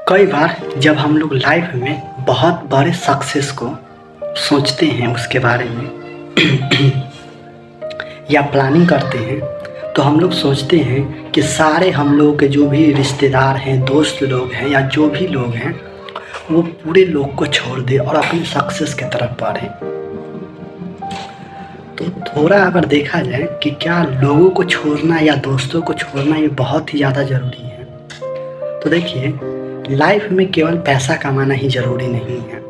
कई बार जब हम लोग लाइफ में बहुत बड़े सक्सेस को सोचते हैं उसके बारे में या प्लानिंग करते हैं तो हम लोग सोचते हैं कि सारे हम लोग के जो भी रिश्तेदार हैं, दोस्त लोग हैं या जो भी लोग हैं वो पूरे लोग को छोड़ दे और अपनी सक्सेस की तरफ बढ़े। तो थोड़ा अगर देखा जाए कि क्या लोगों को छोड़ना या दोस्तों को छोड़ना ये बहुत ही ज़्यादा ज़रूरी है। तो देखिए, लाइफ में केवल पैसा कमाना ही ज़रूरी नहीं है,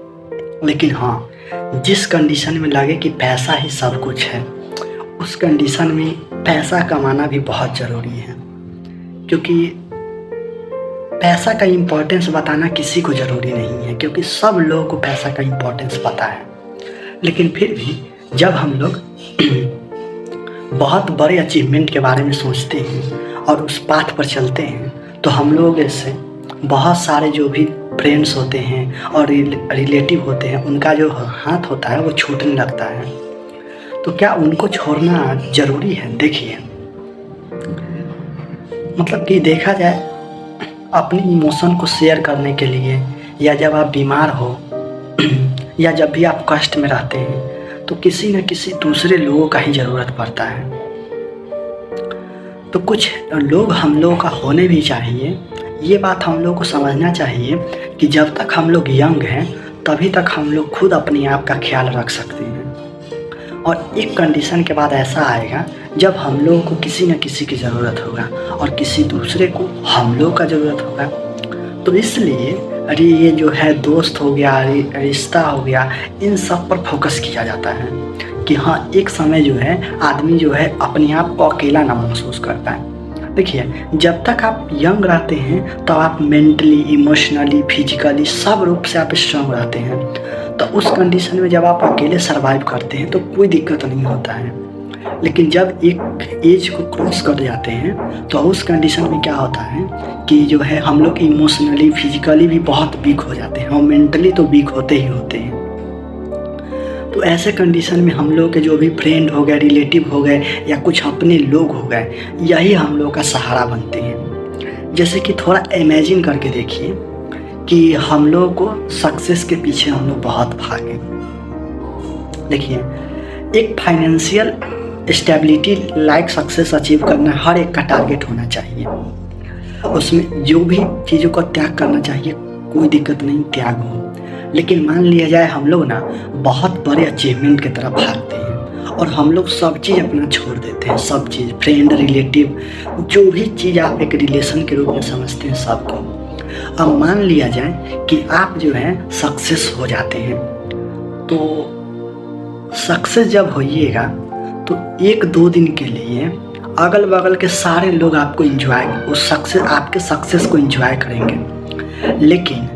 लेकिन हाँ, जिस कंडीशन में लगे कि पैसा ही सब कुछ है उस कंडीशन में पैसा कमाना भी बहुत ज़रूरी है। क्योंकि पैसा का इम्पोर्टेंस बताना किसी को ज़रूरी नहीं है, क्योंकि सब लोगों को पैसा का इम्पोर्टेंस पता है। लेकिन फिर भी जब हम लोग बहुत बड़े अचीवमेंट के बारे में सोचते हैं और उस पाथ पर चलते हैं तो हम लोग ऐसे बहुत सारे जो भी फ्रेंड्स होते हैं और रिलेटिव होते हैं उनका जो हाथ होता है वो छूटने लगता है। तो क्या उनको छोड़ना ज़रूरी है? देखिए, मतलब कि देखा जाए अपनी इमोशन को शेयर करने के लिए, या जब आप बीमार हो या जब भी आप कष्ट में रहते हैं तो किसी न किसी दूसरे लोगों का ही ज़रूरत पड़ता है। तो कुछ लोग हम लोगों का होने भी चाहिए। ये बात हम लोग को समझना चाहिए कि जब तक हम लोग यंग हैं तभी तक हम लोग खुद अपने आप का ख्याल रख सकते हैं, और एक कंडीशन के बाद ऐसा आएगा जब हम लोगों को किसी न किसी की ज़रूरत होगा और किसी दूसरे को हम लोग का ज़रूरत होगा। तो इसलिए ये जो है दोस्त हो गया, रिश्ता हो गया, इन सब पर फोकस किया जाता है कि हाँ, एक समय जो है आदमी जो है अपने आप को अकेला ना महसूस करता है। देखिए, जब तक आप यंग रहते हैं तो आप मेंटली, इमोशनली, फिजिकली सब रूप से आप स्ट्रांग रहते हैं। तो उस कंडीशन में जब आप अकेले सरवाइव करते हैं तो कोई दिक्कत नहीं होता है। लेकिन जब एक एज को क्रॉस कर जाते हैं तो उस कंडीशन में क्या होता है कि जो है हम लोग इमोशनली, फिजिकली भी बहुत वीक हो जाते हैं और मेंटली तो वीक होते ही होते हैं। तो ऐसे कंडीशन में हम लोग के जो भी फ्रेंड हो गए, रिलेटिव हो गए या कुछ अपने लोग हो गए, यही हम लोग का सहारा बनते हैं। जैसे कि थोड़ा इमेजिन करके देखिए कि हम लोग को सक्सेस के पीछे हम लोग बहुत भागे। देखिए, एक financial stability like success achieve करना हर एक का टारगेट होना चाहिए। उसमें जो भी चीज़ों को त्याग करना चाहिए, कोई दिक्कत नहीं, त्याग हो। लेकिन मान लिया जाए हम लोग ना बहुत बड़े अचीवमेंट की तरफ भागते हैं और हम लोग सब चीज़ अपना छोड़ देते हैं, सब चीज़, फ्रेंड, रिलेटिव, जो भी चीज़ आप एक रिलेशन के रूप में समझते हैं सबको। अब मान लिया जाए कि आप जो है सक्सेस हो जाते हैं, तो सक्सेस जब होइएगा तो एक दो दिन के लिए अगल बगल के सारे लोग आपको आपके सक्सेस को एंजॉय करेंगे। लेकिन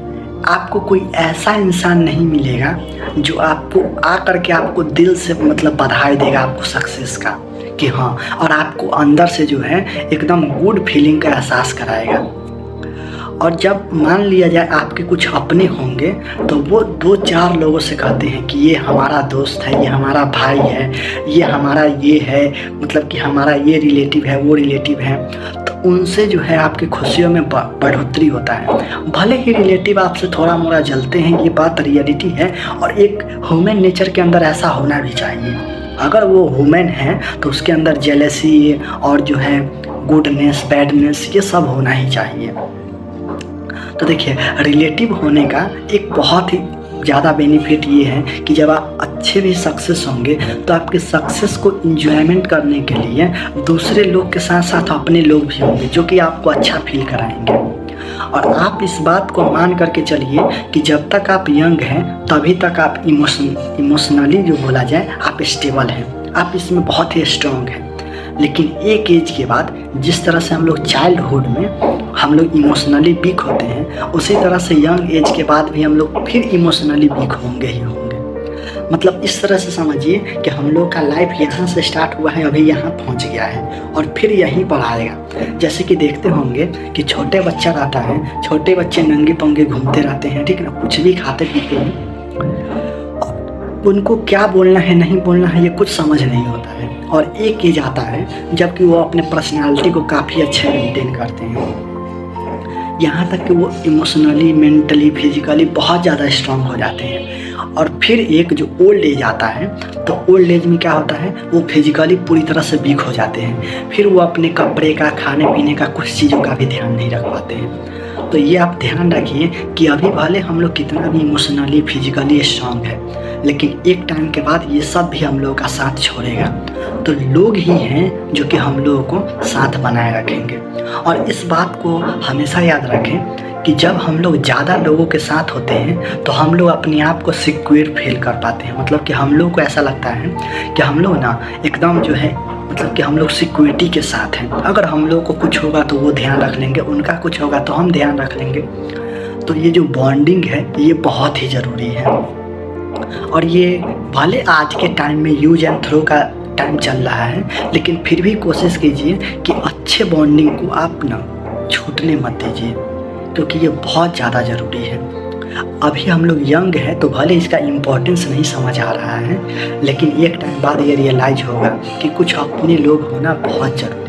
आपको कोई ऐसा इंसान नहीं मिलेगा जो आपको आकर के आपको दिल से मतलब बधाई देगा आपको सक्सेस का कि हाँ, और आपको अंदर से जो है एकदम गुड फीलिंग का एहसास कराएगा। और जब मान लिया जाए आपके कुछ अपने होंगे तो वो दो चार लोगों से कहते हैं कि ये हमारा दोस्त है, ये हमारा भाई है, ये हमारा ये है, मतलब कि हमारा ये रिलेटिव है, वो रिलेटिव है। तो उनसे जो है आपकी खुशियों में बढ़ोतरी होता है। भले ही रिलेटिव आपसे थोड़ा मोड़ा जलते हैं, ये बात रियलिटी है, और एक ह्यूमन नेचर के अंदर ऐसा होना भी चाहिए। अगर वो ह्यूमन है तो उसके अंदर जेलसी और जो है गुडनेस, बैडनेस, ये सब होना ही चाहिए। तो देखिए, रिलेटिव होने का एक बहुत ही ज़्यादा बेनिफिट ये है कि जब आप अच्छे भी सक्सेस होंगे तो आपके सक्सेस को इंजॉयमेंट करने के लिए दूसरे लोग के साथ साथ अपने लोग भी होंगे जो कि आपको अच्छा फील कराएंगे। और आप इस बात को मान करके चलिए कि जब तक आप यंग हैं तभी तक आप इमोशनली जो बोला जाए आप स्टेबल हैं, आप इसमें बहुत ही स्ट्रॉन्ग हैं। लेकिन एक एज के बाद जिस तरह से हम लोग चाइल्डहुड में हम लोग इमोशनली वीक होते हैं, उसी तरह से यंग एज के बाद भी हम लोग फिर इमोशनली वीक होंगे ही होंगे। मतलब इस तरह से समझिए कि हम लोग का लाइफ यहाँ से स्टार्ट हुआ है, अभी यहाँ पहुँच गया है और फिर यहीं पर आएगा। जैसे कि देखते होंगे कि छोटे बच्चा रहता है, छोटे बच्चे नंगे पंगे घूमते रहते हैं, ठीक ना, कुछ भी खाते पीते हैं, उनको क्या बोलना है, नहीं बोलना है, ये कुछ समझ नहीं होता है। और एक एज आता है जबकि वो अपने पर्सनालिटी को काफ़ी अच्छे मेंटेन करते हैं। यहाँ तक कि वो इमोशनली, मेंटली, फिजिकली बहुत ज़्यादा स्ट्रांग हो जाते हैं। और फिर एक जो ओल्ड एज आता है, तो ओल्ड एज में क्या होता है, वो फिजिकली पूरी तरह से वीक हो जाते हैं। फिर वो अपने कपड़े का, खाने पीने का, कुछ चीज़ों का भी ध्यान नहीं रख पाते हैं। तो ये आप ध्यान रखिए कि अभी भले हम लोग कितना भी इमोशनली, फिजिकली स्ट्रांग है, लेकिन एक टाइम के बाद ये सब भी हम लोगों का साथ छोड़ेगा। तो लोग ही हैं जो कि हम लोगों को साथ बनाए रखेंगे। और इस बात को हमेशा याद रखें कि जब हम लोग ज़्यादा लोगों के साथ होते हैं तो हम लोग अपने आप को सिक्योर फील कर पाते हैं। मतलब कि हम लोग को ऐसा लगता है कि हम लोग ना एकदम जो है, मतलब कि हम लोग सिक्योरिटी के साथ हैं। अगर हम लोग को कुछ होगा तो वो ध्यान रख लेंगे, उनका कुछ होगा तो हम ध्यान रख लेंगे। तो ये जो बॉन्डिंग है ये बहुत ही ज़रूरी है। और ये भले आज के टाइम में यूज एंड थ्रो का टाइम चल रहा है, लेकिन फिर भी कोशिश कीजिए कि अच्छे बॉन्डिंग को आप ना छूटने मत दीजिए, क्योंकि ये बहुत ज़्यादा ज़रूरी है। अभी हम लोग यंग हैं तो भले इसका इम्पोर्टेंस नहीं समझ आ रहा है, लेकिन एक टाइम बाद ये रियलाइज होगा कि कुछ अपने लोग होना बहुत ज़रूरी है।